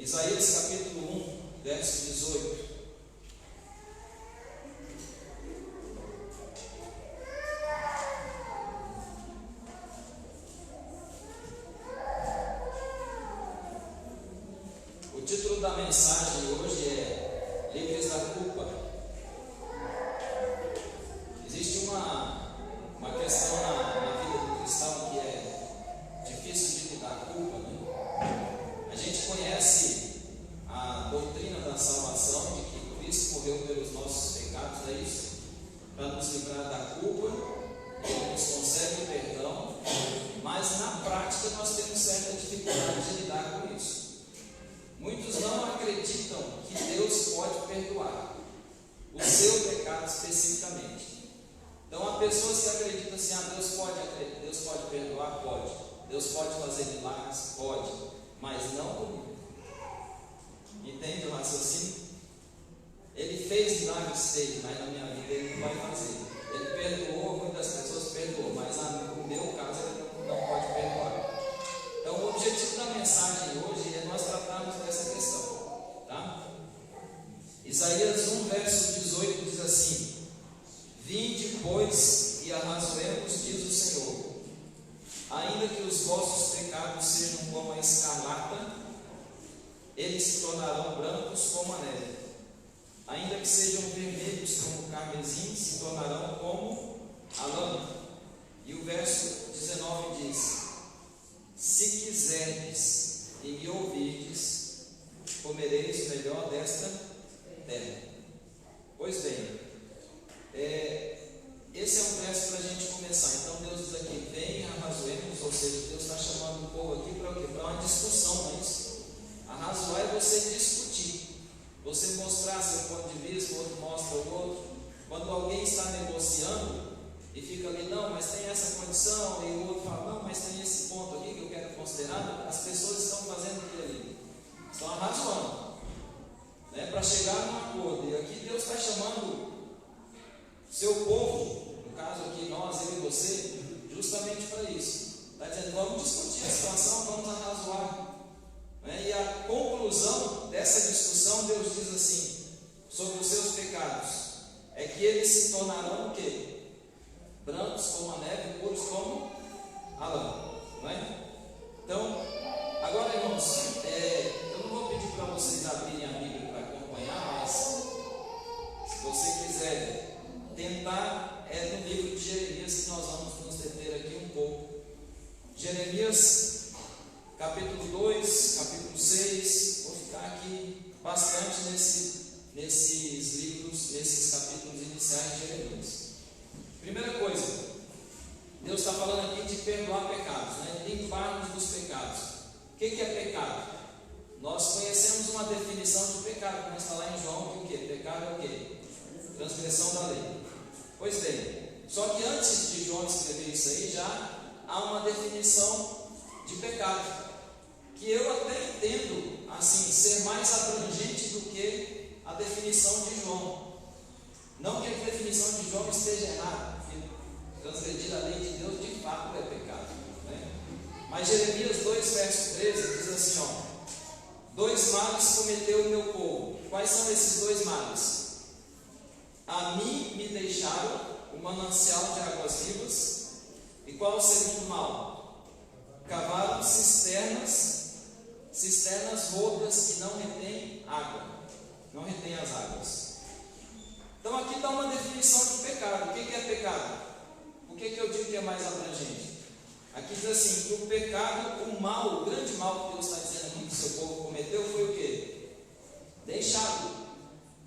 Isaías capítulo 1, verso 18. O título da mensagem hoje é Livres da Culpa. Existe uma questão na vida do cristão que é difícil de lidar, a culpa, né? A gente conhece a doutrina da salvação, de que Cristo morreu pelos nossos pecados, é isso? Para nos livrar da culpa, Ele nos concede o perdão, mas na prática nós temos certa dificuldade de lidar com isso. Muitos não acreditam que Deus pode perdoar o seu pecado especificamente. Então há pessoas que acreditam assim: Deus pode perdoar? Pode. Deus pode fazer milagres? Pode. Mas não comigo. Entende o raciocínio? Ele fez milagres, fez, mas na minha vida Ele não vai fazer. Ele perdoou, muitas pessoas perdoou, mas no meu caso Ele não pode perdoar. Então o objetivo da mensagem hoje é nós tratarmos dessa questão, tá? Isaías 1, verso 18 diz assim: Vinde, pois, e arrazoemos, diz o Senhor, ainda que os vossos pecados sejam como a escarlata, eles se tornarão brancos como a neve. Ainda que sejam vermelhos como o carmesim, se tornarão como a lã. E o verso 19 diz: Se quiserdes e me ouvirdes, comereis o melhor desta terra. Pois bem, esse é um verso para a gente começar. Então Deus diz aqui: vem, arrazoemos, ou seja, Deus está chamando o povo aqui para o quê? Para uma discussão, não é isso? Arrazoar é você discutir, você mostrar seu ponto de vista, o outro mostra o outro. Quando alguém está negociando e fica ali: não, mas tem essa condição, e o outro fala: não, mas tem esse ponto aqui que eu quero considerar. As pessoas estão fazendo o que ali? Estão arrazoando, né, para chegar num acordo. E aqui Deus está chamando seu povo, no caso aqui nós, eu e você, justamente para isso. Está dizendo: vamos discutir a situação, vamos arrazoar. E a conclusão dessa discussão, Deus diz assim, sobre os seus pecados, é que eles se tornarão o quê? Brancos como a neve, puros como a lã. Não é? Então, agora, irmãos, eu não vou pedir para vocês abrirem a Bíblia para acompanhar, mas se você quiser tentar, é no livro de Jeremias que nós vamos nos deter aqui um pouco. Jeremias capítulo 2, capítulo 6, vou ficar aqui bastante nesses livros, nesses capítulos iniciais de Jeremias. Primeira coisa, Deus está falando aqui de perdoar pecados, né? Limpar-nos dos pecados. O que é pecado? Nós conhecemos uma definição de pecado, como está lá em João, que o quê? Pecado é o quê? Transgressão da lei. Pois bem, só que antes de João escrever isso aí, já há uma definição de pecado, que eu até entendo assim, ser mais abrangente do que a definição de João. Não que a definição de João esteja errada, porque transgredir a lei de Deus de fato é pecado, né? Mas Jeremias 2, verso 13 diz assim: dois males cometeu o meu povo. Quais são esses dois males? A mim me deixaram o manancial de águas vivas. E qual o segundo mal? Cavaram cisternas rotas que não retêm água, não retêm as águas. Então aqui está uma definição de pecado. O que é pecado? Por que eu digo que é mais abrangente? Aqui diz assim, que o pecado, o mal, o grande mal que Deus está dizendo aqui que o seu povo cometeu foi o quê? Deixado.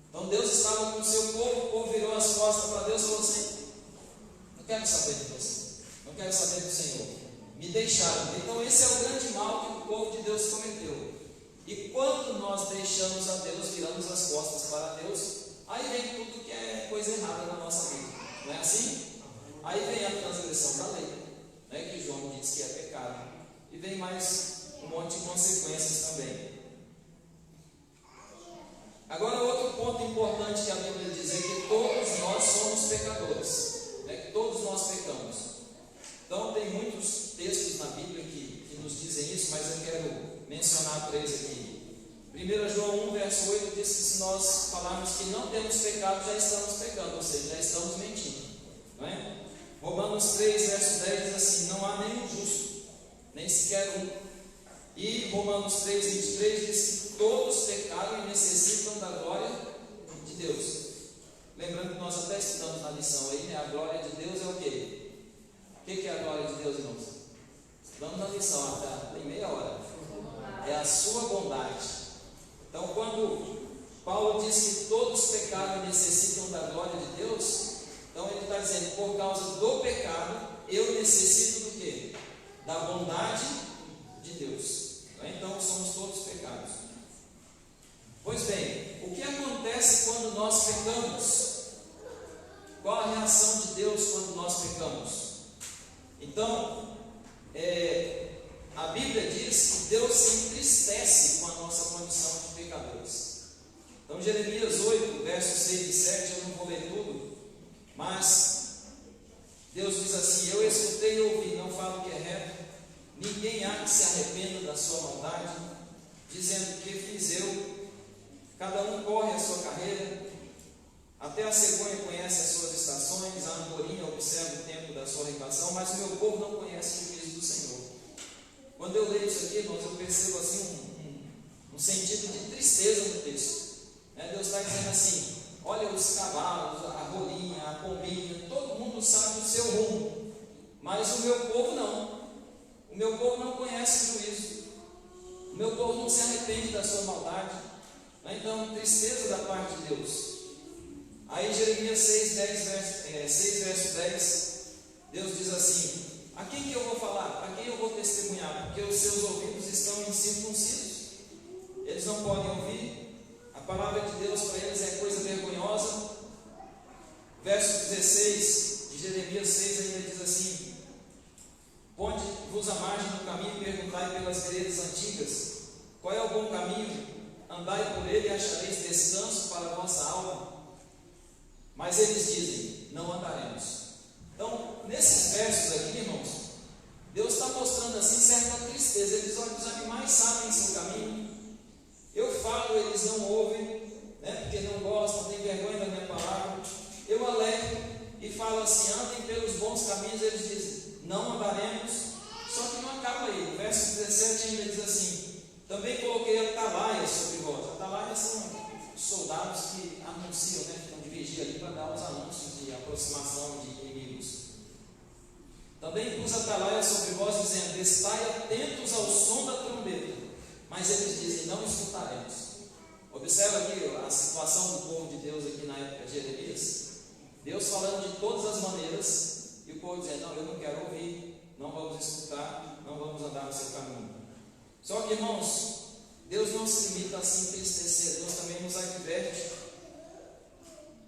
Então Deus estava com o seu povo, o povo virou as costas para Deus e falou assim: não quero saber de você, não quero saber do Senhor, me deixaram. Então esse é o grande mal que o povo de Deus cometeu. E quando nós deixamos a Deus, viramos as costas para Deus, aí vem tudo que é coisa errada na nossa vida, não é assim? Aí vem a transgressão da lei, né, que João diz que é pecado, e vem mais um monte de consequências também. Agora, outro ponto importante que a Bíblia diz é que todos nós somos pecadores, né, que todos nós pecamos. Então tem muitos textos na Bíblia que nos dizem isso, mas eu quero mencionar três aqui. 1 João 1, verso 8 diz que se nós falarmos que não temos pecado, já estamos pecando, ou seja, já estamos mentindo, não é? Romanos 3, verso 10 diz assim: não há nenhum justo, nem sequer um. E Romanos 3, 23 diz que todos pecaram e necessitam da glória de Deus. Lembrando que nós até estudamos na lição aí, né? A glória de Deus é o quê? O que é a glória de Deus, irmãos? Estudamos na lição, até tem meia hora. É a sua bondade. Então, quando Paulo diz que todos pecaram e necessitam da glória de Deus, então ele está dizendo, por causa do pecado, eu necessito do quê? Da bondade de Deus. Então, somos todos pecados. Pois bem, o que acontece quando nós pecamos? Qual a reação de Deus quando nós pecamos? Então, a Bíblia diz que Deus se entristece com a nossa condição de pecadores. Então, Jeremias 8, versos 6 e 7, eu não vou ler tudo, mas Deus diz assim: eu escutei e ouvi, não falo que é reto, ninguém há que se arrependa da sua maldade, dizendo que fiz eu, cada um corre a sua carreira, até a cegonha conhece as suas estações, a andorinha observa o tempo da sua ribação, mas o meu povo não conhece o juízo do Senhor. Quando eu leio isso aqui, irmãos, eu percebo assim um sentido de tristeza no texto. Deus está dizendo assim: olha os cavalos, a rolinha, a pombinha, todo mundo sabe o seu rumo, mas o meu povo não. O meu povo não conhece o juízo. O meu povo não se arrepende da sua maldade. Então, tristeza da parte de Deus. Aí Jeremias 6, verso 10, Deus diz assim: a quem que eu vou falar? A quem eu vou testemunhar? Porque os seus ouvidos estão incircuncisos. Eles não podem ouvir. A palavra de Deus para eles é coisa vergonhosa. Verso 16 de Jeremias 6 ainda diz assim: ponde-vos à margem do caminho e perguntai pelas veredas antigas, qual é o bom caminho? Andai por ele e achareis descanso para a vossa alma. Mas eles dizem: não andaremos. Então, nesses versos aqui, irmãos, Deus está mostrando assim certa tristeza. Eles olham, os animais sabem seu caminho. Eu falo, eles não ouvem, porque não gostam, têm vergonha da minha palavra. Eu alerto e falo assim: andem pelos bons caminhos. Eles dizem: não andaremos. Só que não acaba aí. O verso 17 ainda diz assim: também coloquei atalaias sobre vós. Atalaias são soldados que anunciam, ficam de vigia ali para dar os anúncios de aproximação de inimigos. Também pus atalaias sobre vós, dizendo: estai atentos ao som da trombeta. Mas eles dizem: não escutaremos. Observa aqui a situação do povo de Deus aqui na época de Jeremias. Deus falando de todas as maneiras, e o povo dizendo: não, eu não quero ouvir, não vamos escutar, não vamos andar no seu caminho. Só que, irmãos, Deus não se limita a se entristecer, Deus também nos adverte.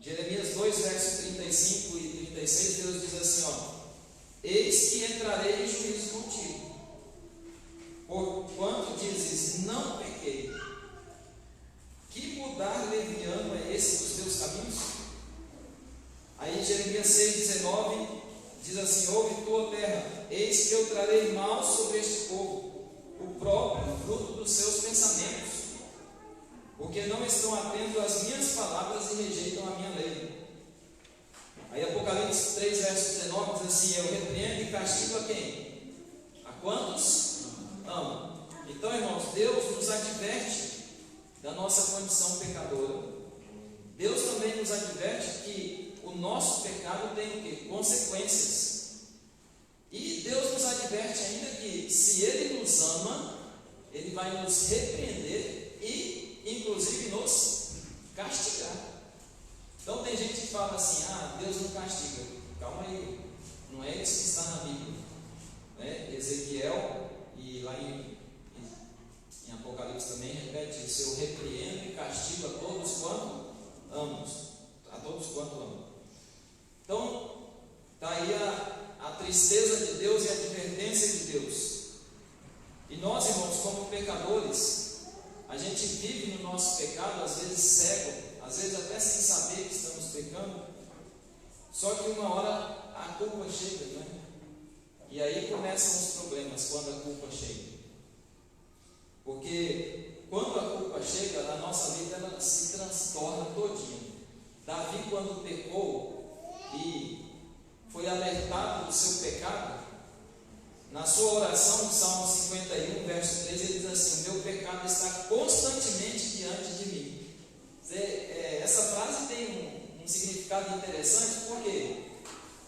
Jeremias 2, versos 35 e 36, Deus diz assim: eis que entrarei em juízo contigo, porquanto dizes: não pequei. Que mudar leviano é esse dos teus caminhos? Aí Jeremias 6,19 diz assim: ouve tua terra, eis que eu trarei mal sobre este povo, o próprio fruto dos seus pensamentos, porque não estão atentos às minhas palavras e rejeitam a minha lei. Aí Apocalipse 3, verso 19 diz assim: eu repreendo e castigo a quem? A quantos amam. Então, irmãos, Deus nos adverte da nossa condição pecadora. Deus também nos adverte que o nosso pecado tem o quê? Consequências. E Deus nos adverte ainda que, se Ele nos ama, Ele vai nos repreender e, inclusive, nos castigar. Então, tem gente que fala assim: Deus não castiga. Calma aí, não é isso que está na Bíblia. Ezequiel, e lá em Apocalipse também repete isso: eu repreendo e castigo a todos quanto amo. A todos quanto amo. Então, está aí a tristeza de Deus e a advertência de Deus. E nós, irmãos, como pecadores, a gente vive no nosso pecado, às vezes cego, às vezes até sem saber que estamos pecando. Só que uma hora a culpa chega, E aí começam os problemas quando a culpa chega. Porque quando a culpa chega, a nossa vida ela se transtorna todinha. Davi, quando pecou e foi alertado do seu pecado, na sua oração, no Salmo 51, verso 3, ele diz assim: o meu pecado está constantemente diante de mim. Essa frase tem um significado interessante, por quê?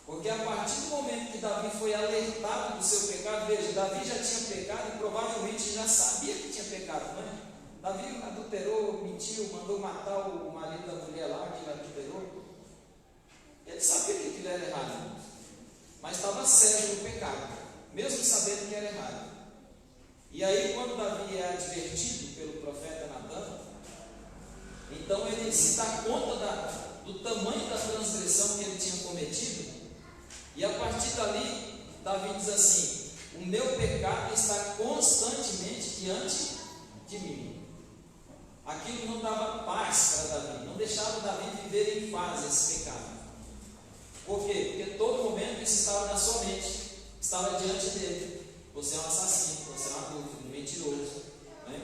Porque a partir do momento que Davi foi alertado do seu pecado, veja, Davi já tinha pecado e provavelmente já sabia que tinha pecado, não é? Davi adulterou, mentiu, mandou matar o marido da mulher lá que ele adulterou. Ele sabia que aquilo era errado, mas estava cego no pecado, mesmo sabendo que era errado. E aí, quando Davi é advertido pelo profeta Natan, então ele se dá conta do tamanho da transgressão que ele tinha cometido, e a partir dali, Davi diz assim: o meu pecado está constantemente diante de mim. Aquilo não dava paz para Davi, não deixava Davi viver em paz esse pecado. Por quê? Porque todo momento isso estava na sua mente, estava diante dele. Você é um assassino, você é um adúltero, um mentiroso, né?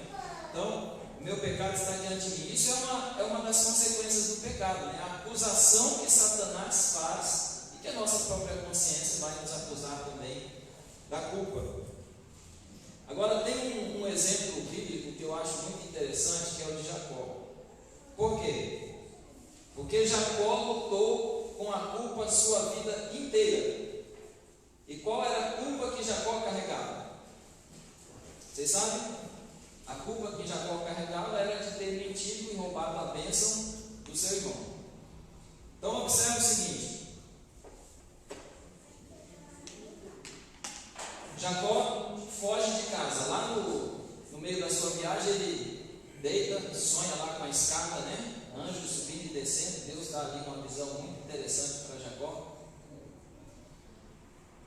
Então, o meu pecado está diante de mim. Isso é uma das consequências do pecado, né? A acusação que Satanás faz, e que a nossa própria consciência vai nos acusar também da culpa. Agora, tem um exemplo bíblico que eu acho muito interessante, que é o de Jacó. Por quê? Porque Jacó lutou com a culpa a sua vida inteira. E qual era a culpa que Jacó carregava? Vocês sabem? A culpa que Jacó carregava era de ter mentido e roubado a bênção do seu irmão. Então observe o seguinte: Jacó foge de casa. Lá no meio da sua viagem, ele deita, sonha lá com a escada, né? Anjos subindo e descendo. Deus está ali com uma visão muito interessante para Jacó.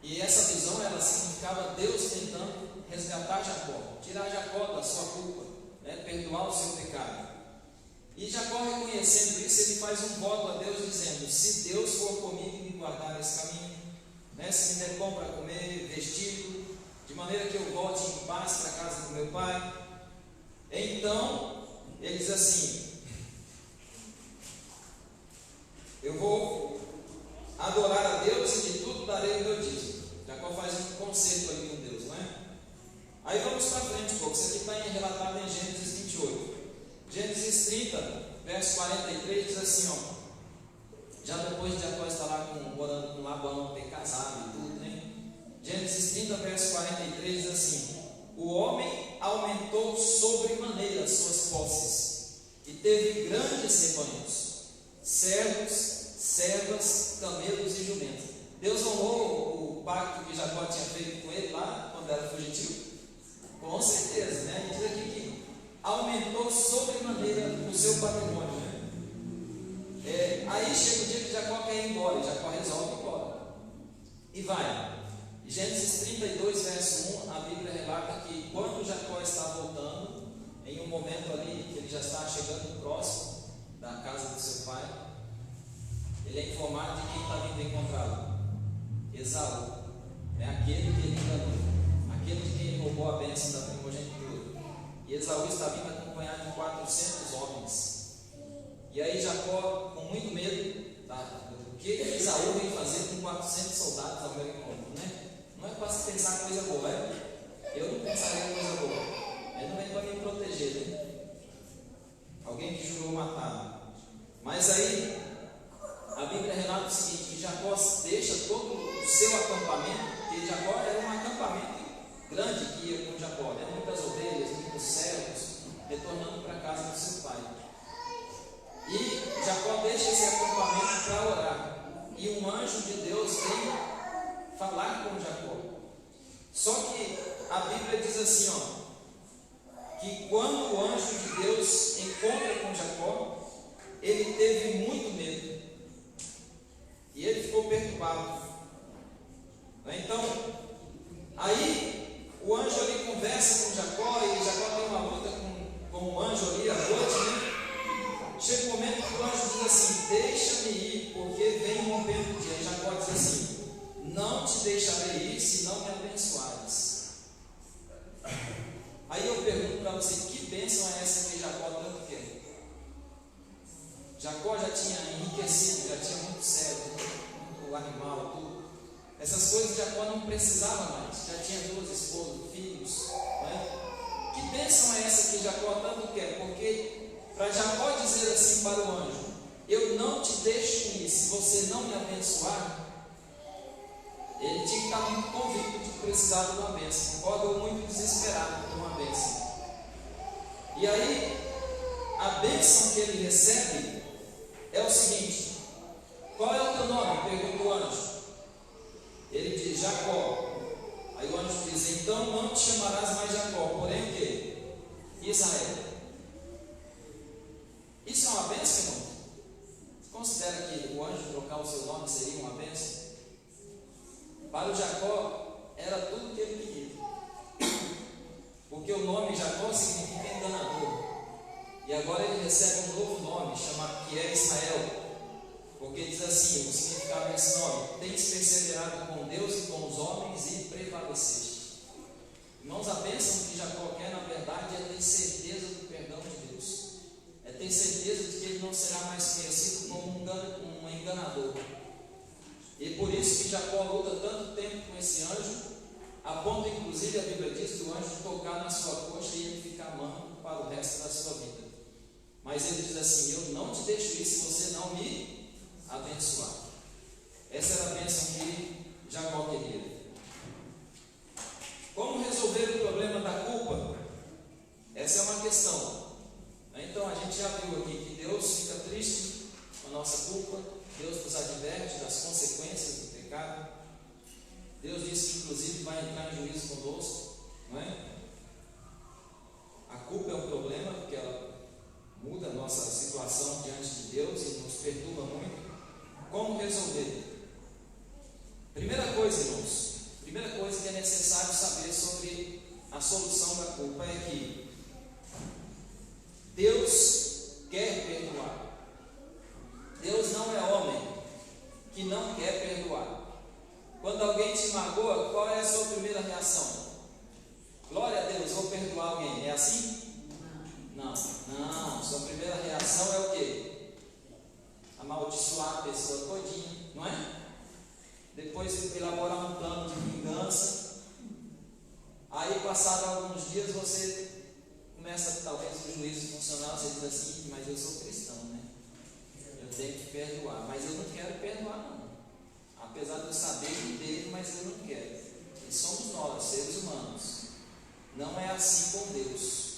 E essa visão, ela significava Deus tentando resgatar Jacó, tirar Jacó da sua culpa, né? Perdoar o seu pecado. E Jacó, reconhecendo isso, ele faz um voto a Deus, dizendo: se Deus for comigo e me guardar nesse caminho, né? Se me der pão para comer, vestido, de maneira que eu volte em paz para a casa do meu pai. Então, ele diz assim: eu vou adorar a Deus e de tudo darei o meu dízimo. Jacó faz um concerto ali com Deus, não é? Aí vamos para frente um pouco. Isso aqui está relatado em Gênesis 28. Gênesis 30, verso 43 diz assim, ó. Já depois de Jacó estar lá morando com Labão, ter casado e tudo, né? Gênesis 30, verso 43 diz assim: o homem aumentou sobremaneira as suas posses e teve grandes rebanhos, servos, servas, camelos e jumentos. Deus honrou o pacto que Jacó tinha feito com ele lá quando era fugitivo? Com certeza, né? Ele diz aqui que aumentou sobremaneira o seu patrimônio, né? Aí chega o dia que Jacó quer ir embora, e Jacó resolve ir embora e vai. Gênesis 32, verso 1, a Bíblia relata que quando Jacó está voltando, em um momento ali que ele já está chegando próximo da casa do seu pai, ele é informado de quem está vindo encontrá-lo: Esaú, aquele que ele enganou, aquele de quem ele roubou a bênção da primogenitura. E Esaú está vindo acompanhado de 400 homens. E aí Jacó, com muito medo, o que Esaú vem fazer com 400 soldados ao meu encontro, né? Não é para se pensar coisa boa, eu não pensaria coisa boa. Ele não vem para me proteger, né? Alguém que jurou matar. Mas aí a Bíblia relata o seguinte: que Jacó deixa todo o seu acampamento, porque Jacó era um acampamento grande que ia com Jacó, né? Muitas ovelhas, muitos servos, retornando para a casa do seu pai. E Jacó deixa esse acampamento para orar. E um anjo de Deus vem falar com Jacó. Só que a Bíblia diz assim, ó, que quando o anjo de Deus encontra com Jacó, ele teve muito medo e ele ficou perturbado. Então, aí o anjo ali conversa com Jacó, e Jacó tem uma luta com o anjo ali à noite, né? Chega um momento que o anjo diz assim: deixa-me ir, porque vem um rompendo o dia. E Jacó diz assim: não te deixarei ir se não me abençoares. Aí eu pergunto para você: que bênção é essa que Jacó tanto quer? Jacó já tinha enriquecido, já tinha muito cedro, muito animal, tudo. Essas coisas Jacó não precisava mais, já tinha 2 esposas, filhos. Né? Que bênção é essa que Jacó tanto quer? Porque para Jacó dizer assim para o anjo: eu não te deixo ir se você não me abençoar, ele tinha que estar muito convicto de que precisava de uma bênção, ou muito desesperado por uma bênção. E aí, a bênção que ele recebe é o seguinte: qual é o teu nome? Pergunta o anjo. Ele diz: Jacó. Aí o anjo diz: então não te chamarás mais Jacó, porém o quê? Israel. Isso é uma bênção, irmão? Você considera que o anjo trocar o seu nome seria uma bênção? Para o Jacó era tudo que ele queria, porque o nome Jacó significa enganador, e agora ele recebe um novo nome, chamado que é Israel, porque diz assim, o significado desse nome: tens perseverado com Deus e com os homens e prevaleceste. Irmãos, a bênção que Jacó quer, na verdade, é ter certeza do perdão de Deus, é ter certeza de que ele não será mais conhecido como um enganador. E por isso que Jacó luta tanto tempo com esse anjo, a ponto, inclusive, a Bíblia diz que o anjo tocar na sua coxa e ele ficar manco para o resto da sua vida. Mas ele diz assim: eu não te deixo ir se você não me abençoar. Essa era a bênção que Jacó queria. Como resolver o problema da culpa? Essa é uma questão. Então a gente já viu aqui que Deus fica triste com a nossa culpa. Deus nos adverte das consequências do pecado. Deus diz que inclusive vai entrar em juízo conosco, não é? A culpa é um problema porque ela muda a nossa situação diante de Deus e nos perturba muito. Como resolver? Primeira coisa, irmãos, primeira coisa que é necessário saber sobre a solução da culpa é que Deus quer perdoar. Deus não é homem que não quer perdoar. Quando alguém te magoa, qual é a sua primeira reação? Glória a Deus, vou perdoar alguém. É assim? Não. Sua primeira reação é o quê? Amaldiçoar a pessoa todinha, não é? Depois elaborar um plano de vingança. Aí, passado alguns dias, você começa, talvez, o juízo funcionar. Você diz assim: mas eu sou cristão, né? Eu tenho que perdoar, mas eu não quero perdoar, não. Apesar de eu saber que devo, mas eu não quero. E somos nós, seres humanos. Não é assim com Deus.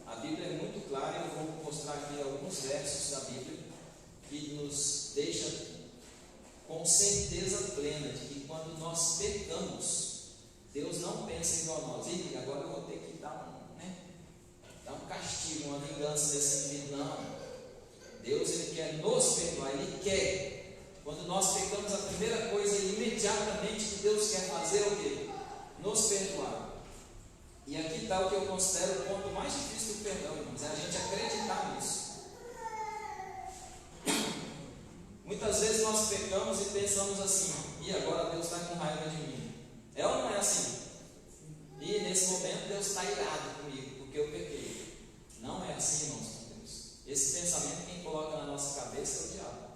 A Bíblia é muito clara, eu vou mostrar aqui alguns versos da Bíblia que nos deixa com certeza plena de que quando nós pecamos, Deus não pensa igual a nós. E agora eu vou ter que dar um castigo, uma vingança desse indivíduo. Não. Deus, ele quer nos perdoar, ele quer. Quando nós pecamos, a primeira coisa imediatamente que Deus quer fazer é o quê? Nos perdoar. E aqui está o que eu considero o ponto mais difícil do perdão, irmãos, é a gente acreditar nisso. Muitas vezes nós pecamos e pensamos assim: e agora Deus está com raiva de mim? É ou não é assim? E nesse momento Deus está irado comigo, porque eu pequei. Não é assim, irmãos, com Deus. Esse pensamento quem coloca na nossa cabeça é o diabo.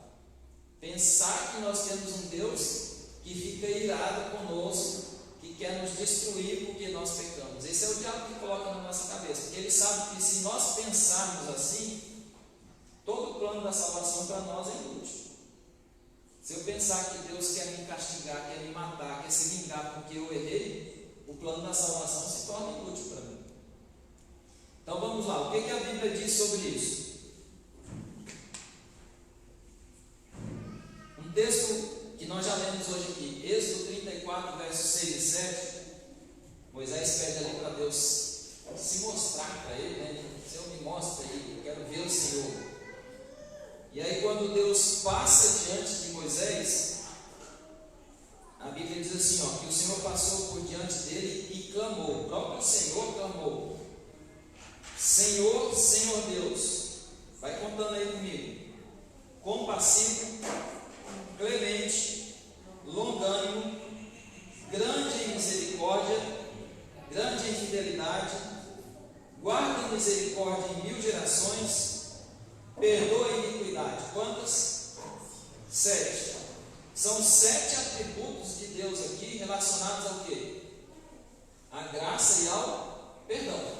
Pensar que nós temos um Deus que fica irado conosco, que quer nos destruir porque nós pecamos. Esse é o diabo que coloca na nossa cabeça, porque ele sabe que se nós pensarmos assim, todo o plano da salvação para nós é inútil. Se eu pensar que Deus quer me castigar, quer me matar, quer se vingar porque eu errei, o plano da salvação se torna inútil para mim. Então vamos lá, o que a Bíblia diz sobre isso? Um texto que nós já lemos hoje aqui, Êxodo 34, versos 6 e 7. Moisés pede ali para Deus se mostrar para ele, né? Senhor, me mostra aí, eu quero ver o Senhor. E aí, quando Deus passa diante de Moisés, a Bíblia diz assim, que o Senhor passou por diante dele e clamou. O próprio Senhor clamou: Senhor, Senhor Deus, vai contando aí comigo, compassivo, clemente, longânimo, grande em misericórdia, grande em fidelidade, guarda misericórdia em 1000 gerações, perdoa a iniquidade. Quantas? 7. São 7 atributos de Deus aqui relacionados ao quê? À graça e ao perdão.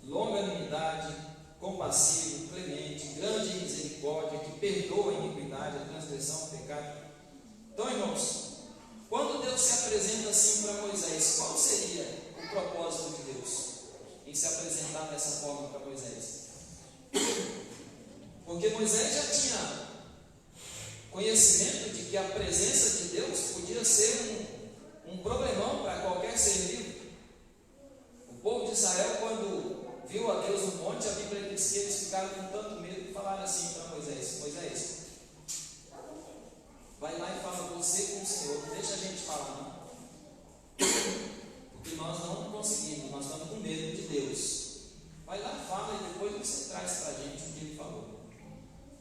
Longanimidade, compassivo, clemente, grande em misericórdia, que perdoa a iniquidade, a transgressão, o pecado. Então, irmãos, quando Deus se apresenta assim para Moisés, qual seria o propósito de Deus em se apresentar dessa forma para Moisés? Porque Moisés já tinha conhecimento de que a presença de Deus podia ser um problemão para qualquer ser vivo. O povo de Israel, quando viu a Deus no monte, a Bíblia diz que eles ficaram com tanto medo que falaram assim para Moisés: Moisés, vai lá e fala você com o Senhor, não deixa a gente falar não, porque nós não conseguimos, nós estamos com medo de Deus. Vai lá, fala e depois você traz para a gente o que ele falou.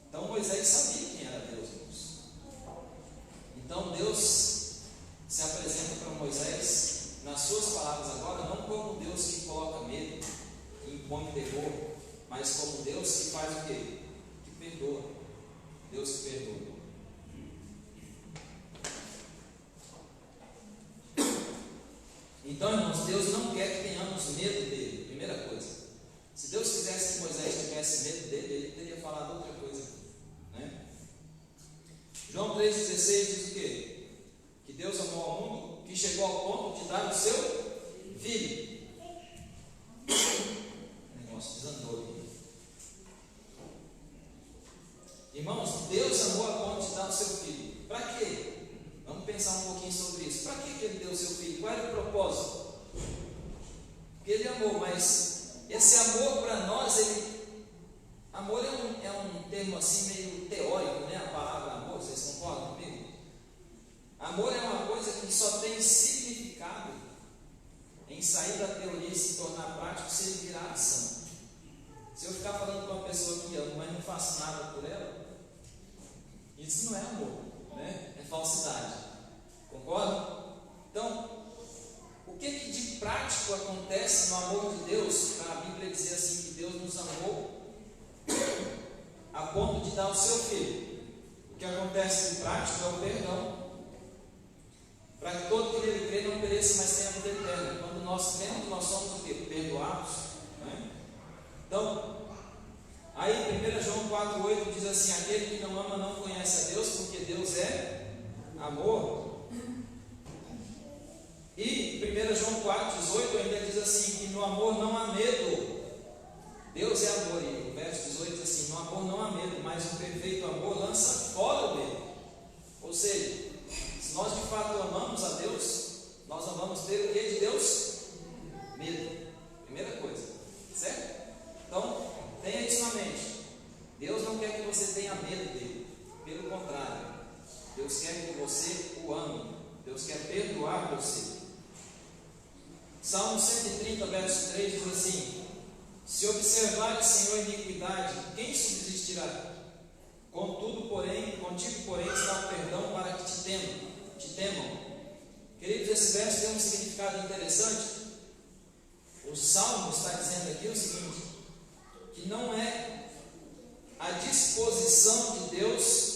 Então Moisés sabia quem era Deus, irmãos. Então Deus se apresenta para Moisés, nas suas palavras agora, não como Deus que coloca medo, que impõe terror, mas como Deus que faz o quê? Que perdoa. Deus que perdoa. Então, irmãos, Deus não quer que tenhamos medo dele, primeira coisa. Se Deus quisesse que Moisés tivesse medo dele, ele teria falado outra coisa, né? João 3,16 diz o quê? Que Deus amou ao mundo, que chegou ao ponto de dar o seu Filho. O negócio desandou aqui. Irmãos, Deus amou a ponto de dar o seu Filho. Para quê? Vamos pensar um pouquinho sobre isso. Para que ele deu o seu Filho? Qual era o propósito? Porque ele amou, mas esse amor para nós, amor é um termo assim meio teórico, né? A palavra amor, vocês concordam comigo? Amor é uma coisa que só tem significado em sair da teoria e se tornar prático se ele virar ação. Se eu ficar falando com uma pessoa que amo, mas não faço nada por ela, isso não é amor, né? É falsidade. Concorda? Então, o que de prático acontece no amor de Deus, para a Bíblia dizer assim, que Deus nos amou a ponto de dar o seu Filho? O que acontece de prático é o perdão, para que todo que nele crê não pereça, mas tenha vida eterna. Quando nós cremos, nós somos o quê? Perdoados, né? Então, aí 1 João 4,8 diz assim: aquele que não ama não conhece a Deus, porque Deus é amor. E 1 João 4,18 ainda diz assim, que no amor não há medo. Deus é amor, e o verso 18 diz assim: no amor não há medo, mas o perfeito amor lança fora o medo. Ou seja, se nós de fato amamos a Deus, nós não vamos ter o que de Deus? Medo. Primeira coisa, certo? Então, tenha isso na mente. Deus não quer que você tenha medo dele, pelo contrário, Deus quer que você o ame, Deus quer perdoar você. Salmo 130, verso 3 diz assim: se observares, Senhor, a iniquidade, quem subsistirá? Contigo, porém, está o perdão para que te temam. Queridos, esse verso tem um significado interessante. O Salmo está dizendo aqui o seguinte: que não é a disposição de Deus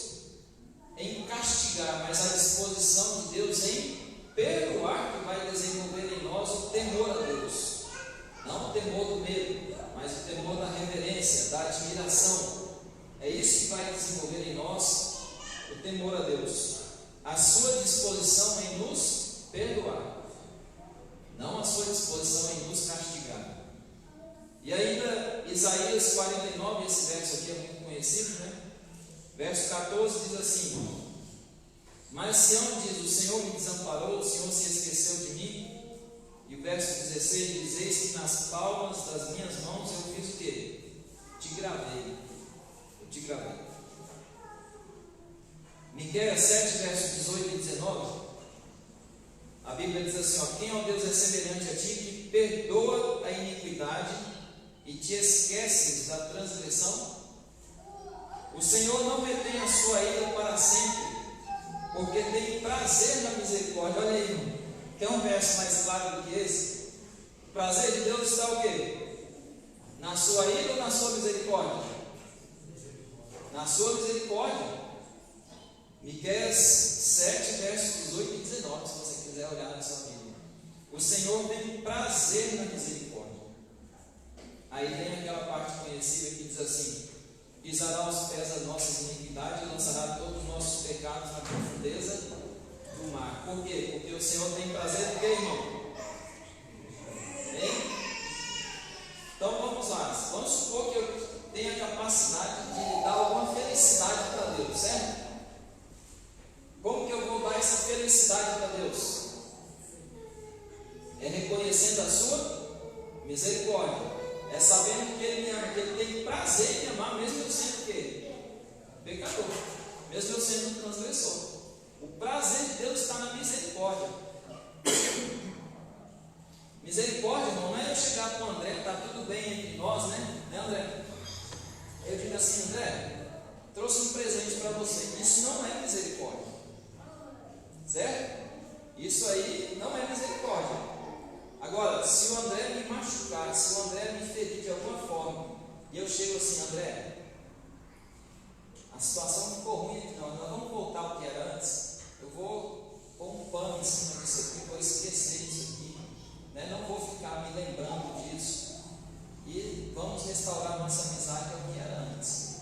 em castigar, mas a disposição de Deus em perdoar que vai desenvolver em nós o temor a Deus. Não o temor do medo, mas o temor da reverência, da admiração. É isso que vai desenvolver em nós o temor a Deus. A sua disposição em nos perdoar, não a sua disposição em nos castigar. E ainda Isaías 49, esse verso aqui é muito conhecido, né? Verso 14 diz assim: mas Sião diz, o Senhor me desamparou, o Senhor se esqueceu de mim. E o verso 16 diz: eis que nas palmas das minhas mãos eu fiz o quê? Te gravei. Eu te gravei. Miqueias 7, versos 18 e 19, a Bíblia diz assim: ó, quem, ó Deus, é semelhante a ti, que perdoa a iniquidade e te esqueces da transgressão? O Senhor não retém a sua ira para sempre, porque tem prazer na misericórdia. Olha aí, irmão, tem um verso mais claro do que esse? O prazer de Deus está o quê? Na sua ira ou na sua misericórdia? Na sua misericórdia. Miqueias 7, versos 18 e 19, se você quiser olhar na sua Bíblia. O Senhor tem prazer na misericórdia. Aí vem aquela parte conhecida que diz assim: pisará os pés das nossas iniquidades e lançará todos os nossos pecados na profundeza do mar. Por quê? Porque o Senhor tem prazer em quê, irmão? Hein? Então vamos lá. Vamos supor que eu tenha a capacidade de dar alguma felicidade para Deus, certo? Como que eu vou dar essa felicidade para Deus? É reconhecendo a sua misericórdia. É sabendo que Ele me ama, que Ele tem prazer em me amar, mesmo eu sendo o quê? Pecador. Mesmo eu sendo um transgressor. O prazer de Deus está na misericórdia. Misericórdia, irmão, não é eu chegar para o André, está tudo bem entre nós, né? André? Eu digo assim: André, trouxe um presente para você. Isso não é misericórdia. Certo? Isso aí não é misericórdia. Agora, se o André me machucar, se o André me ferir de alguma forma, e eu chego assim: André, a situação ficou ruim aqui, nós vamos voltar ao que era antes. Eu vou pôr um pano em cima disso aqui, vou esquecer isso aqui, né? Não vou ficar me lembrando disso, e vamos restaurar nossa amizade ao que era antes.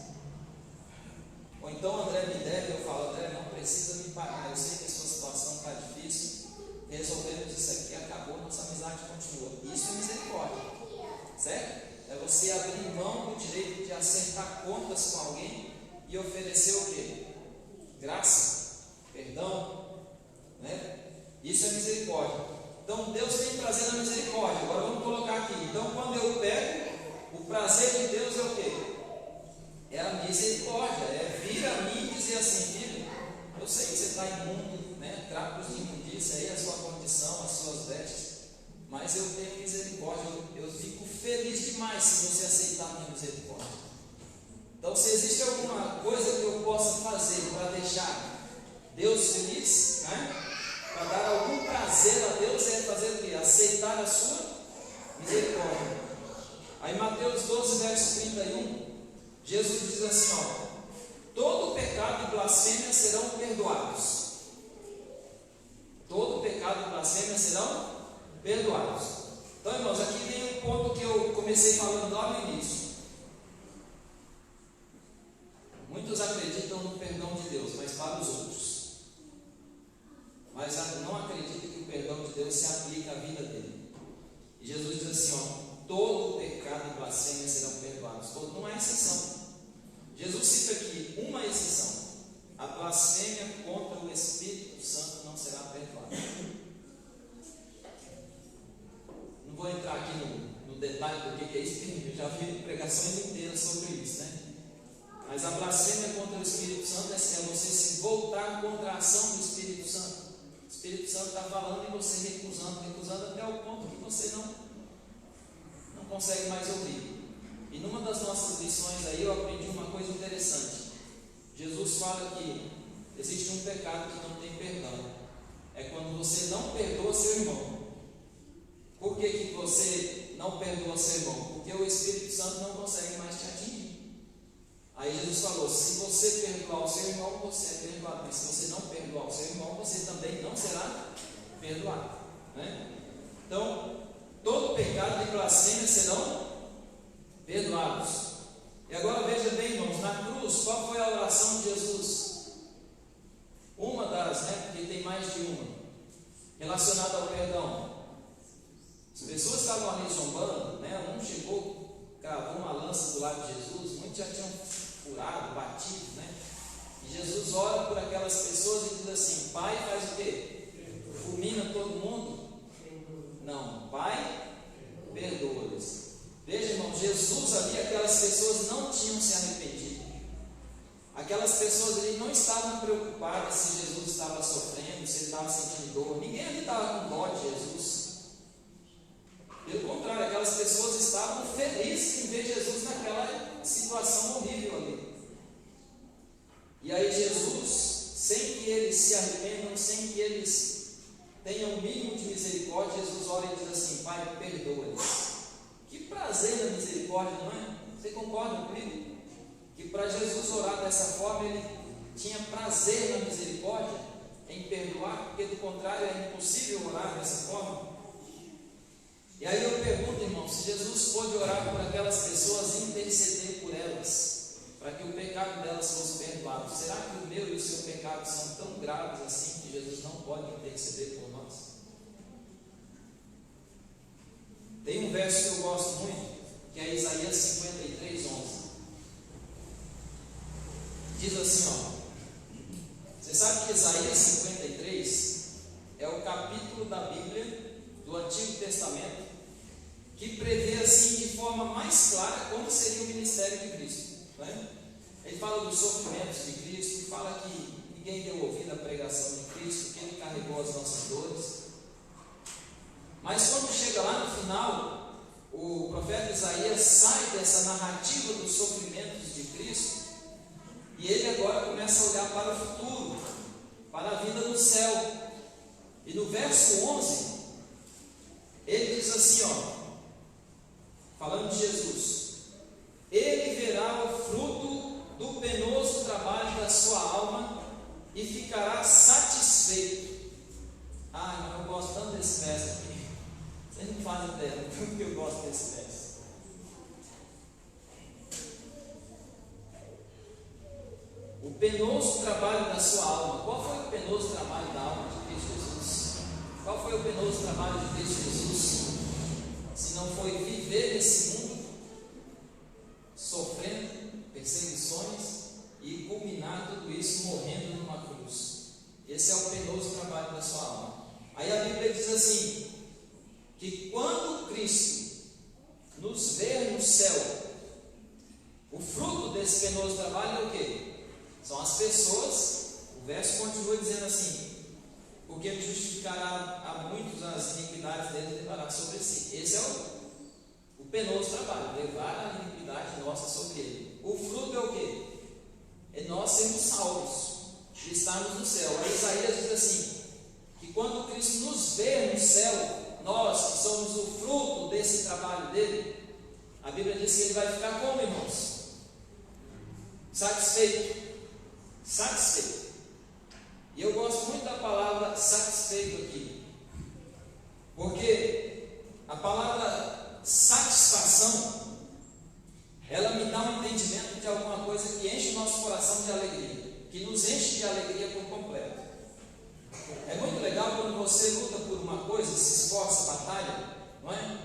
Ou então o André me deve, eu falo: André, não precisa me pagar, eu sei que a sua situação está difícil, resolvemos isso aqui, acabou, nossa amizade continua. Isso é misericórdia, certo? É você abrir mão do direito de acertar contas com alguém e oferecer o quê? Graça, perdão, né? Isso é misericórdia. Então Deus tem prazer na misericórdia. Agora vamos colocar aqui. Então quando eu pego, o prazer de Deus é o quê? É a misericórdia, é vir a mim e dizer assim: filho, eu sei que você está imundo, né? Trapos de imundícia aí, a sua condição, as suas vestes, mas eu tenho misericórdia, eu fico feliz demais se você aceitar a minha misericórdia. Então, se existe alguma coisa que eu possa fazer para deixar Deus feliz, né? Para dar algum prazer a Deus, é fazer o quê? Aceitar a sua misericórdia. Aí Mateus 12, verso 31, Jesus diz assim: ó, todo pecado e blasfêmia serão perdoados. Todo pecado e blasfêmia serão perdoados. Então, irmãos, aqui vem um ponto que eu comecei falando lá no início. Muitos acreditam no perdão de Deus, mas para os outros. Mas não acreditam que o perdão de Deus se aplica à vida dele. E Jesus diz assim: ó, todo pecado e blasfêmia serão perdoados. Todo, não há exceção. Jesus cita aqui uma exceção: a blasfêmia contra o Espírito Santo não será perdoada. Não vou entrar aqui no detalhe do que é isso, porque eu já vi pregações inteiras sobre isso, né? Mas a blasfêmia contra o Espírito Santo é você se voltar contra a ação do Espírito Santo. O Espírito Santo está falando e você recusando até o ponto que você não consegue mais ouvir. E numa das nossas lições aí eu aprendi uma coisa interessante. Jesus fala que existe um pecado que não tem perdão. É quando você não perdoa seu irmão. Por que você não perdoa seu irmão? Porque o Espírito Santo não consegue mais te atingir. Aí Jesus falou: se você perdoar o seu irmão, você é perdoado. Mas se você não perdoar o seu irmão, você também não será perdoado, né? Então, todo pecado e blasfêmia serão perdoados. E agora veja bem, irmãos, na cruz, qual foi a oração de Jesus? Uma das, né? Porque tem mais de uma, relacionada ao perdão. As pessoas estavam ali zombando, né? Um chegou, cravou uma lança do lado de Jesus, muitos já tinham furado, batido, né? E Jesus ora por aquelas pessoas e diz assim: Pai, faz o quê? Fulmina todo mundo? Não, Pai, perdoa-lhes. Veja, irmão, Jesus ali, aquelas pessoas não tinham se arrependido. Aquelas pessoas ali não estavam preocupadas se Jesus estava sofrendo, se ele estava sentindo dor. Ninguém ali estava com dó de Jesus. Pelo contrário, aquelas pessoas estavam felizes em ver Jesus naquela situação horrível ali. E aí Jesus, sem que eles se arrependam, sem que eles tenham o mínimo de misericórdia, Jesus ora e diz assim: Pai, perdoa-lhes. Que prazer na misericórdia, não é? Você concorda comigo? Que para Jesus orar dessa forma, ele tinha prazer na misericórdia, em perdoar, porque do contrário é impossível orar dessa forma. E aí eu pergunto, irmão, se Jesus pôde orar por aquelas pessoas e interceder por elas, para que o pecado delas fosse perdoado, será que o meu e o seu pecado são tão graves assim que Jesus não pode interceder por nós? Tem um verso que eu gosto muito, que é Isaías 53, 11. Diz assim, ó. Você sabe que Isaías 53 é o capítulo da Bíblia do Antigo Testamento que prevê assim de forma mais clara como seria o ministério de Cristo, né? Ele fala dos sofrimentos de Cristo, fala que ninguém deu ouvido à pregação de Cristo, que ele carregou as nossas dores. Mas quando chega lá no final, o profeta Isaías sai dessa narrativa dos sofrimentos de Cristo e ele agora começa a olhar para o futuro, para a vida no céu. E no verso 11, ele diz assim, ó, falando de Jesus: ele verá o fruto do penoso trabalho da sua alma e ficará satisfeito. Ah, eu gosto tanto desse verso aqui. Vocês não fazem ideia do que eu gosto desse verso. O penoso trabalho da sua alma. Qual foi o penoso trabalho da alma de Cristo Jesus? Qual foi o penoso trabalho de Cristo Jesus? Se não foi viver nesse mundo, sofrendo perseguições e culminar tudo isso morrendo numa cruz. Esse é o penoso trabalho da sua alma. Aí a Bíblia diz assim, que quando Cristo nos ver no céu, o fruto desse penoso trabalho é o quê? São as pessoas. O verso continua dizendo assim: porque ele justificará a muitos as iniquidades deles e levará sobre si. Esse é o penoso trabalho, levar a iniquidade nossa sobre ele. O fruto é o quê? É nós sermos salvos, de estarmos no céu. Aí Isaías diz assim, que quando Cristo nos vê no céu, nós que somos o fruto desse trabalho dele, a Bíblia diz que ele vai ficar como, irmãos? Satisfeito. Satisfeito. E eu gosto muito da palavra satisfeito aqui, porque a palavra satisfação, ela me dá um entendimento de alguma coisa que enche o nosso coração de alegria, que nos enche de alegria por completo. É muito legal quando você luta por uma coisa, se esforça, batalha, não é?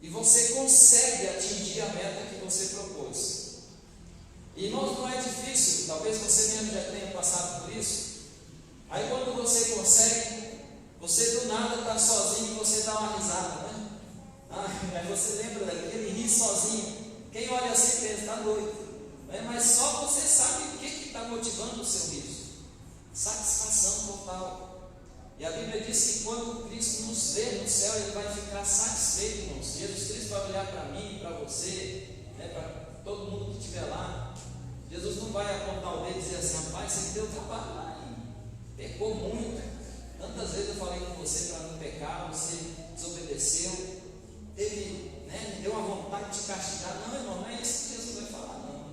E você consegue atingir a meta que você propôs. E irmãos, não é difícil, talvez você mesmo já tenha passado por isso. Aí quando você consegue, você do nada está sozinho e você dá uma risada, né? Aí você lembra daquele rir sozinho. Quem olha assim pensa, está doido, né? Mas só você sabe o que está motivando o seu riso. Satisfação total. E a Bíblia diz que quando Cristo nos vê no céu, ele vai ficar satisfeito, irmãos. Jesus Cristo vai olhar para mim, para você, né, para todo mundo que estiver lá. Jesus não vai apontar o dedo e dizer assim: rapaz, você deu trabalho lá, pecou muito. Tantas vezes eu falei com você para não pecar, você desobedeceu, teve, né, me deu uma vontade de te castigar. Não, irmão, não é isso que Jesus vai falar, não.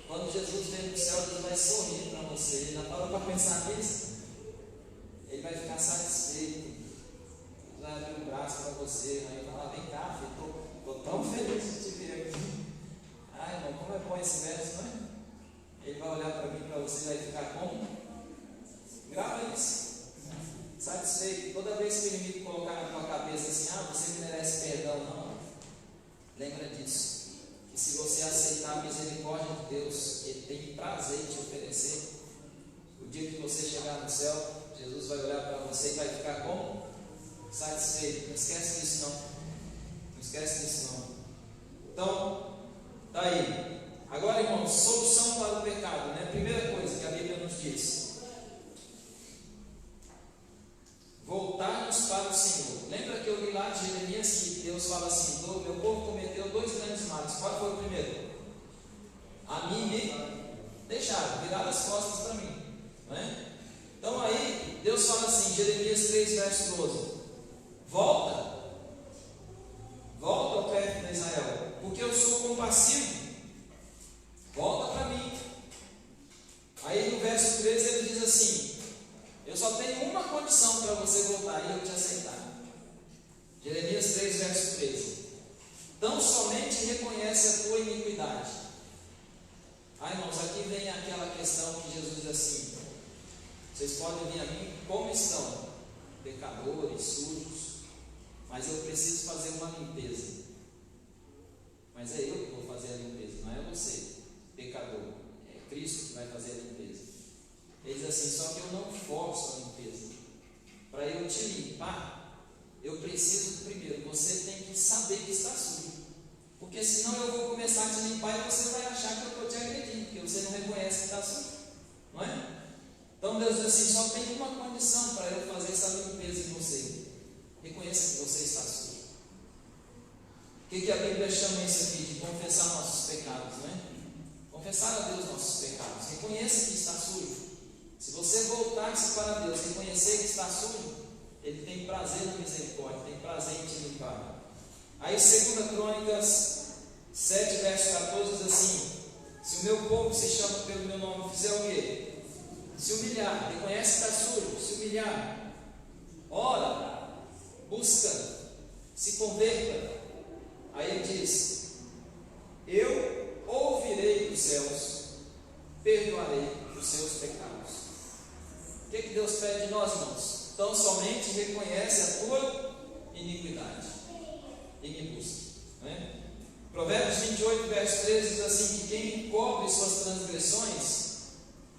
Quando Jesus vem no céu, Deus vai sorrir para você. Ele já parou para pensar nisso? Ele vai ficar satisfeito. Ele vai abrir um braço para você, vai falar: vem cá, filho, estou tão feliz de te ver aqui. Ah, irmão, como é bom esse verso, não é? Ele vai olhar para mim, para você, vai ficar como? Grava isso. Satisfeito. Toda vez que o inimigo colocar na tua cabeça assim: ah, você merece perdão, não. Lembra disso. Que se você aceitar a misericórdia de Deus, Ele tem prazer em te oferecer. O dia que você chegar no céu, Jesus vai olhar para você e vai ficar como? Satisfeito. Não esquece disso não. Não esquece disso não. Então, tá aí. Agora, irmãos, solução para o pecado, né? Primeira coisa que a Bíblia nos diz: voltarmos para o Senhor. Lembra que eu li lá de Jeremias que Deus fala assim: meu povo cometeu 2 grandes males. Qual foi o primeiro? A mim me deixaram, viraram as costas para mim, não é? Então aí Deus fala assim, Jeremias 3, verso 12: volta somente reconhece a tua iniquidade. Ah, irmãos, aqui vem aquela questão que Jesus diz assim: vocês podem vir a mim como estão, pecadores, sujos, mas eu preciso fazer uma limpeza. Mas é eu que vou fazer a limpeza, não é você, pecador. É Cristo que vai fazer a limpeza. Ele diz assim: só que eu não forço a limpeza. Para eu te limpar, eu preciso primeiro, você tem que saber que está sujo. Porque senão eu vou começar a te limpar e você vai achar que eu estou te agredindo, porque você não reconhece que está sujo. Não é? Então Deus diz assim: só tem uma condição para eu fazer essa limpeza em você. Reconheça que você está sujo. O que a Bíblia chama isso aqui? De confessar nossos pecados, não é? Confessar a Deus nossos pecados. Reconheça que está sujo. Se você voltar-se para Deus, reconhecer que está sujo, Ele tem prazer na misericórdia, tem prazer em te limpar. Aí 2 Crônicas 7, verso 14 diz assim: se o meu povo se chama pelo meu nome, fizer o quê? Se humilhar, reconhece que está sujo, se humilhar, ora, busca, se converta. Aí ele diz: eu ouvirei dos céus, perdoarei os seus pecados. O que Deus pede de nós, irmãos? Então somente reconhece a tua iniquidade e me busca. Né? Provérbios 28, verso 13 diz assim: que quem encobre suas transgressões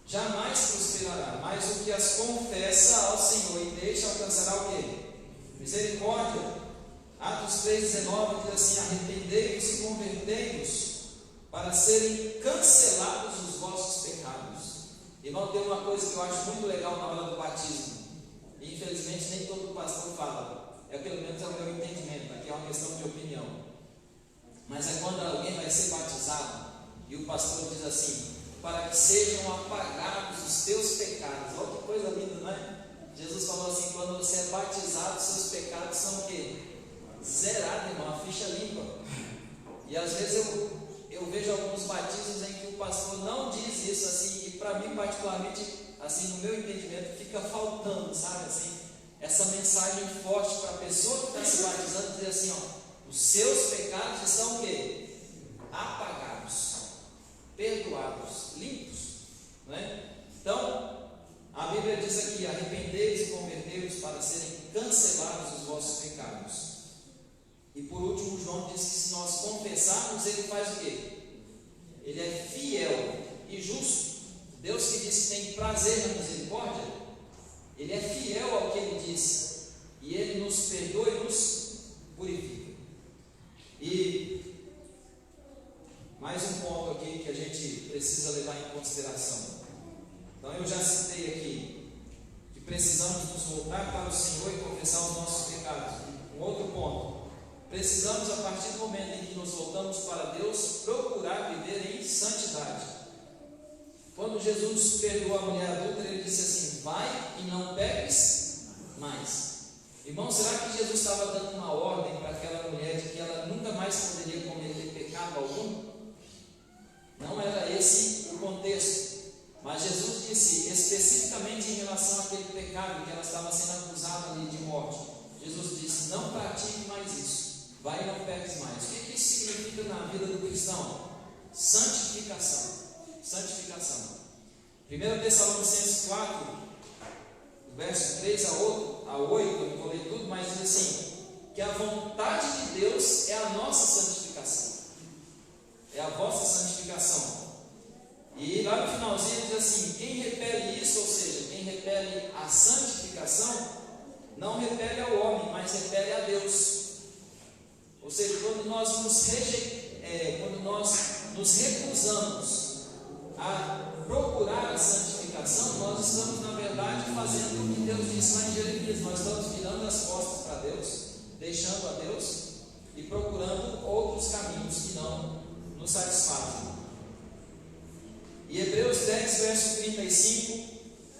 jamais prosperará, mas o que as confessa ao Senhor e deixa alcançará o quê? Misericórdia. Atos 3,19 diz assim: arrependei-vos e convertei-vos para serem cancelados os vossos pecados. Irmão, tem uma coisa que eu acho muito legal na hora do batismo, e infelizmente nem todo pastor fala, pelo menos é o meu entendimento, aqui é uma questão de opinião, mas é quando alguém vai ser batizado e o pastor diz assim: para que sejam apagados os teus pecados. Olha que coisa linda, não é? Jesus falou assim: quando você é batizado, seus pecados são o quê? Zerado, irmão, a ficha limpa. E às vezes eu vejo alguns batismos em que o pastor não diz isso assim, e para mim particularmente, assim, no meu entendimento, fica faltando, sabe, assim, essa mensagem forte para a pessoa que está se batizando, dizer assim: ó, os seus pecados estão o quê? Apagados, perdoados, limpos, não é? Então a Bíblia diz aqui: arrependei-vos e convertei-vos para serem cancelados os vossos pecados. E por último, João diz que se nós confessarmos, Ele faz o quê? Ele é fiel e justo. Deus que disse que tem prazer na misericórdia, Ele é fiel ao que Ele disse, e Ele nos perdoa e nos purifica. E mais um ponto aqui que a gente precisa levar em consideração. Então eu já citei aqui que precisamos nos voltar para o Senhor e confessar os nossos pecados. Um outro ponto: precisamos, a partir do momento em que nos voltamos para Deus, procurar viver em santidade. Quando Jesus perdoou a mulher adúltera, Ele disse assim: vai e não peques mais. Irmão, será que Jesus estava dando uma ordem para aquela mulher de que ela nunca mais poderia cometer pecado algum? Não era esse o contexto. Mas Jesus disse especificamente em relação àquele pecado que ela estava sendo acusada ali de morte. Jesus disse: não pratique mais isso. Vai e não peques mais. O que isso significa na vida do cristão? Santificação. Santificação. 1 Tessalonicenses 4, verso 3 a 8, eu não vou ler tudo, mas diz assim: que a vontade de Deus é a nossa santificação. É a vossa santificação. E lá no finalzinho diz assim: quem repele isso, ou seja, quem repele a santificação, não repele ao homem, mas repele a Deus. Ou seja, quando nós nos recusamos a procurar a santificação, nós estamos, na verdade, fazendo o que Deus disse lá em Jeremias. Nós estamos virando as costas para Deus, deixando a Deus e procurando outros caminhos que não nos satisfazem. E Hebreus 10, verso 35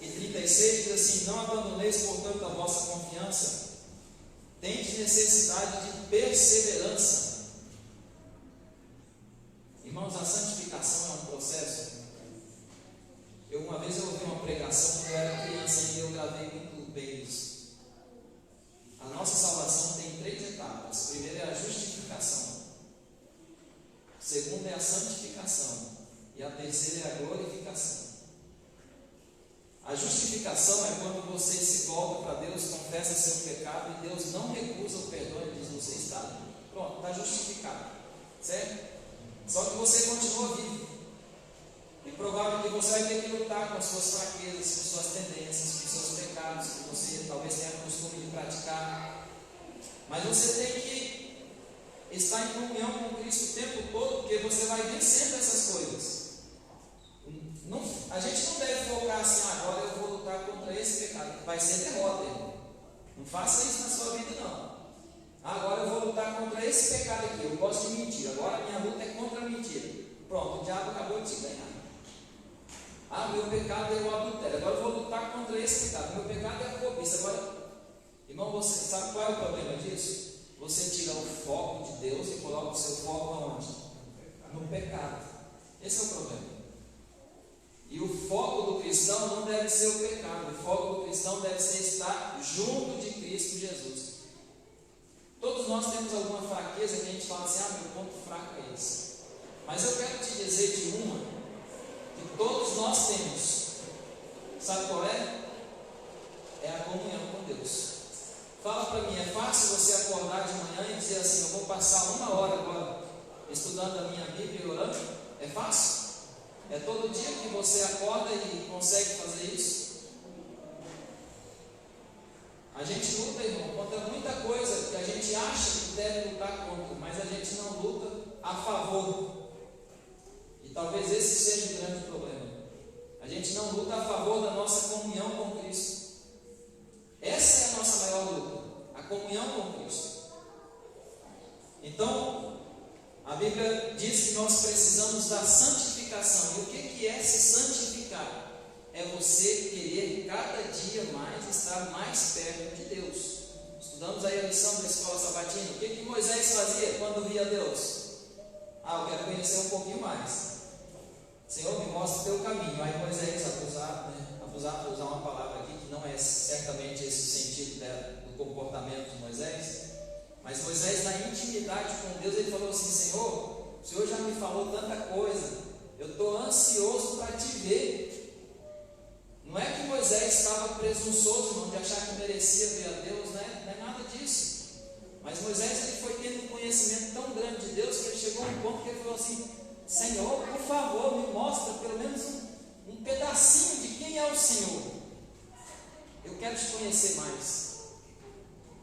e 36 diz assim: não abandoneis, portanto, a vossa confiança, tendes necessidade de perseverança. Irmãos, a santificação é um processo. Uma vez eu ouvi uma pregação quando eu era criança e eu gravei muito bem isso. A nossa salvação tem 3 etapas. A primeira é a justificação. segunda é a santificação, e a terceira é a glorificação. A justificação é quando você se volta para Deus, confessa seu pecado, e Deus não recusa o perdão e diz: você está pronto, está justificado, certo? Só que você continua vivo, e provável que você vai ter que lutar com as suas fraquezas, com suas tendências, com seus pecados, que você talvez tenha costume de praticar, mas você tem que estar em comunhão com Cristo o tempo todo, porque você vai vencendo essas coisas. A gente não deve focar assim: agora eu vou lutar contra esse pecado, que vai ser derrota, irmão. Não faça isso na sua vida, não. Agora eu vou lutar contra esse pecado aqui, eu gosto de mentira, agora a minha luta é contra a mentira. Pronto, o diabo acabou de te ganhar. Meu pecado é o adultério, agora eu vou lutar contra esse pecado. Meu pecado é a cobiça. Agora, irmão, você sabe qual é o problema disso? Você tira o foco de Deus e coloca o seu foco aonde? No pecado. Esse é o problema. E o foco do cristão não deve ser o pecado, o foco do cristão deve ser estar junto de Cristo Jesus. Todos nós temos alguma fraqueza que a gente fala assim: meu ponto fraco é esse. Mas eu quero te dizer de uma que todos nós temos. Sabe qual é? É a comunhão com Deus. Fala para mim, é fácil você acordar de manhã e dizer assim: eu vou passar 1 hora agora estudando a minha Bíblia e orando? É fácil? É todo dia que você acorda e consegue fazer isso? A gente luta, irmão, contra muita coisa que a gente acha que deve lutar contra, mas a gente não luta a favor. E talvez esse seja o grande problema. A gente não luta a favor da nossa comunhão com Cristo. Essa é a nossa maior luta, a comunhão com Cristo. Então, a Bíblia diz que nós precisamos da santificação. E o que é se santificar? É você querer cada dia mais estar mais perto de Deus. Estudamos aí a lição da escola sabatina. O que Moisés fazia quando via Deus? Eu quero conhecer um pouquinho mais. Senhor, me mostra o teu caminho. Aí Moisés, abusar para usar uma palavra aqui que não é certamente esse o sentido do comportamento de Moisés, mas Moisés, na intimidade com Deus, ele falou assim: Senhor, o Senhor já me falou tanta coisa, eu estou ansioso para te ver. Não é que Moisés estava presunçoso, irmão, de achar que merecia ver a Deus, né? Não é nada disso. Mas Moisés, ele foi tendo um conhecimento tão grande de Deus que ele chegou a um ponto que ele falou assim: Senhor, por favor, me mostra pelo menos um pedacinho de quem é o Senhor. Eu quero te conhecer mais.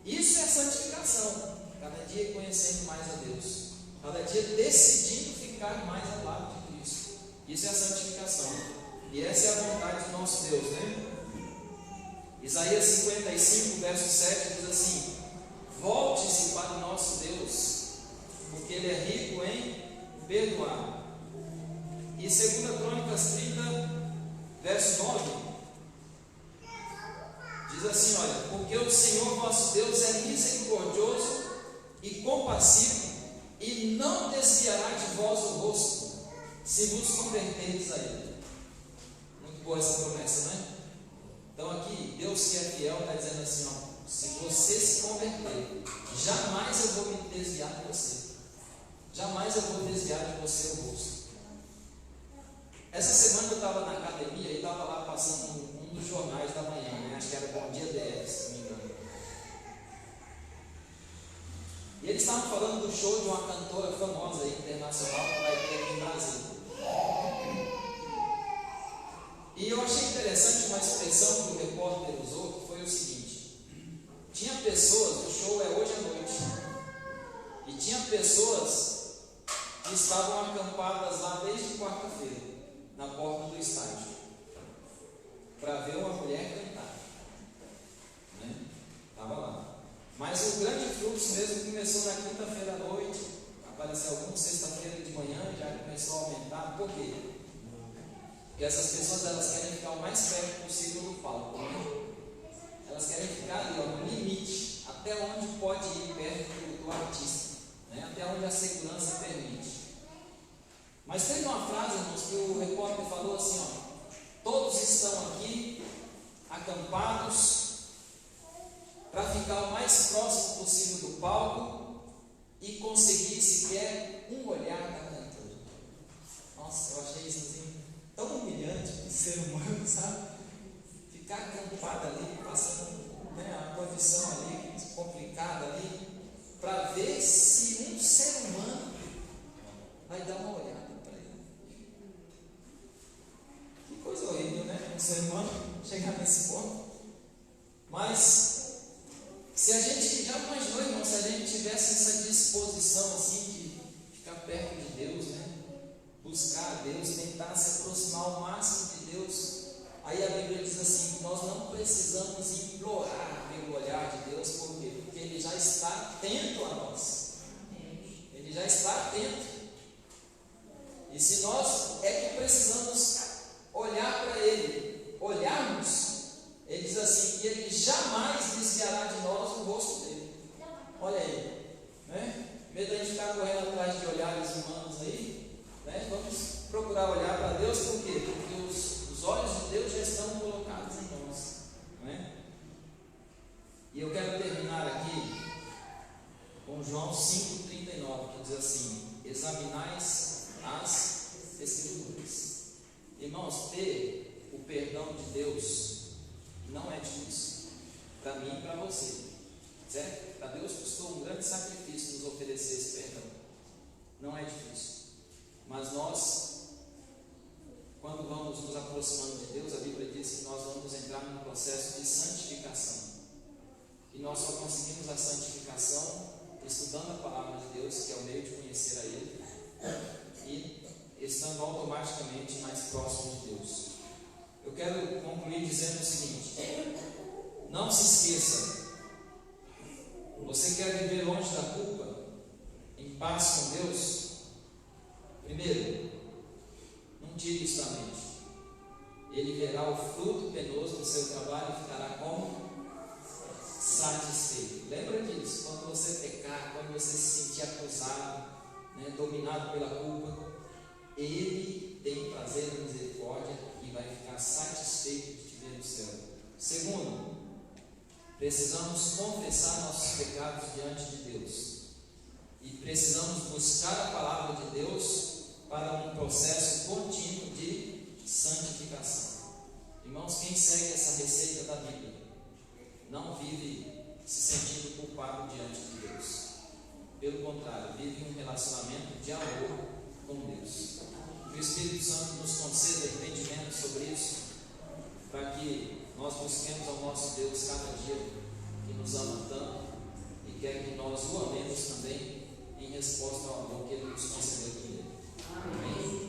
Isso é santificação. Cada dia conhecendo mais a Deus, cada dia decidindo ficar mais ao lado de Cristo. Isso é a santificação. E essa é a vontade do nosso Deus, né? Isaías 55, verso 7 diz assim: volte-se para o nosso Deus, porque Ele é rico em perdoar. E 2 Crônicas 30, verso 9, diz assim: olha, porque o Senhor vosso Deus é misericordioso e compassivo, e não desviará de vós o rosto, se vos converterdes a Ele. Muito boa essa promessa, né? Então aqui, Deus que é fiel está dizendo assim: se você se converter, jamais eu vou me desviar de você. Jamais eu vou desviar de você o rosto. Essa semana eu estava na academia e estava lá passando um dos jornais da manhã, né? Acho que era Bom Dia DR, se não me engano. E eles estavam falando do show de uma cantora famosa internacional que vai ter aqui no Brasil. E eu achei interessante uma expressão que o repórter usou, que foi o seguinte: tinha pessoas, o show é hoje à noite, e tinha pessoas que estavam acampadas lá desde quarta-feira, na porta do estádio, para ver uma mulher cantar, né? Estava lá. Mas o grande fluxo mesmo começou na quinta-feira à noite, apareceu alguns sexta-feira de manhã, já começou a aumentar. Por quê? Porque essas pessoas, elas querem ficar o mais perto possível do palco, né? Elas querem ficar ali, no limite, até onde pode ir perto do artista, né? Até onde a segurança permite. Mas teve uma frase, irmãos, que o repórter falou assim: todos estão aqui acampados para ficar o mais próximo possível do palco e conseguir sequer um olhar da cantora. Nossa, eu achei isso assim tão humilhante para o ser humano, sabe? Ficar acampado ali, passando, né, uma condição ali complicada ali, para ver se um ser humano vai dar uma olhada para ele. Que coisa horrível, né? Um ser humano chegar nesse ponto. Mas se a gente já imaginou, irmão, se a gente tivesse essa disposição assim de ficar perto de Deus, né? Buscar a Deus, tentar se aproximar ao máximo de Deus, aí a Bíblia diz assim, que nós não precisamos implorar pelo olhar de Deus, por quê? Porque Ele já está atento a nós. Ele já está atento. E se nós é que precisamos olhar para Ele, olharmos, Ele diz assim, que Ele jamais desviará de nós o rosto dele. Olha aí, né? Em vez de a gente ficar correndo atrás de olhares humanos aí, né? Vamos procurar olhar para Deus, por quê? Porque os olhos de Deus já estão colocados em nós, né? E eu quero terminar aqui com João 5,39, que diz assim: examinais as Escrituras. Irmãos, ter o perdão de Deus não é difícil, para mim e para você, certo? Para Deus custou um grande sacrifício nos oferecer esse perdão, não é difícil, mas nós, quando vamos nos aproximando de Deus, a Bíblia diz que nós vamos entrar num processo de santificação, e nós só conseguimos a santificação estudando a palavra de Deus, que é o meio de conhecer a Ele, e estando automaticamente mais próximo de Deus. Eu quero concluir dizendo o seguinte: não se esqueça, você quer viver longe da culpa, em paz com Deus? Primeiro, não tire isso da mente. Ele verá o fruto penoso do seu trabalho e ficará como? Satisfeito. Lembra disso, quando você pecar, quando você se sentir acusado, né, dominado pela culpa, Ele tem prazer na misericórdia e vai ficar satisfeito de te ver no céu. Segundo, precisamos confessar nossos pecados diante de Deus e precisamos buscar a palavra de Deus para um processo contínuo de santificação. Irmãos, quem segue essa receita da Bíblia não vive se sentindo culpado diante de Deus. Pelo contrário, vive um relacionamento de amor com Deus. Que o Espírito Santo nos conceda entendimento sobre isso, para que nós busquemos ao nosso Deus cada dia, que nos ama tanto e quer que nós o amemos também, em resposta ao amor que Ele nos concedeu primeiro. Amém?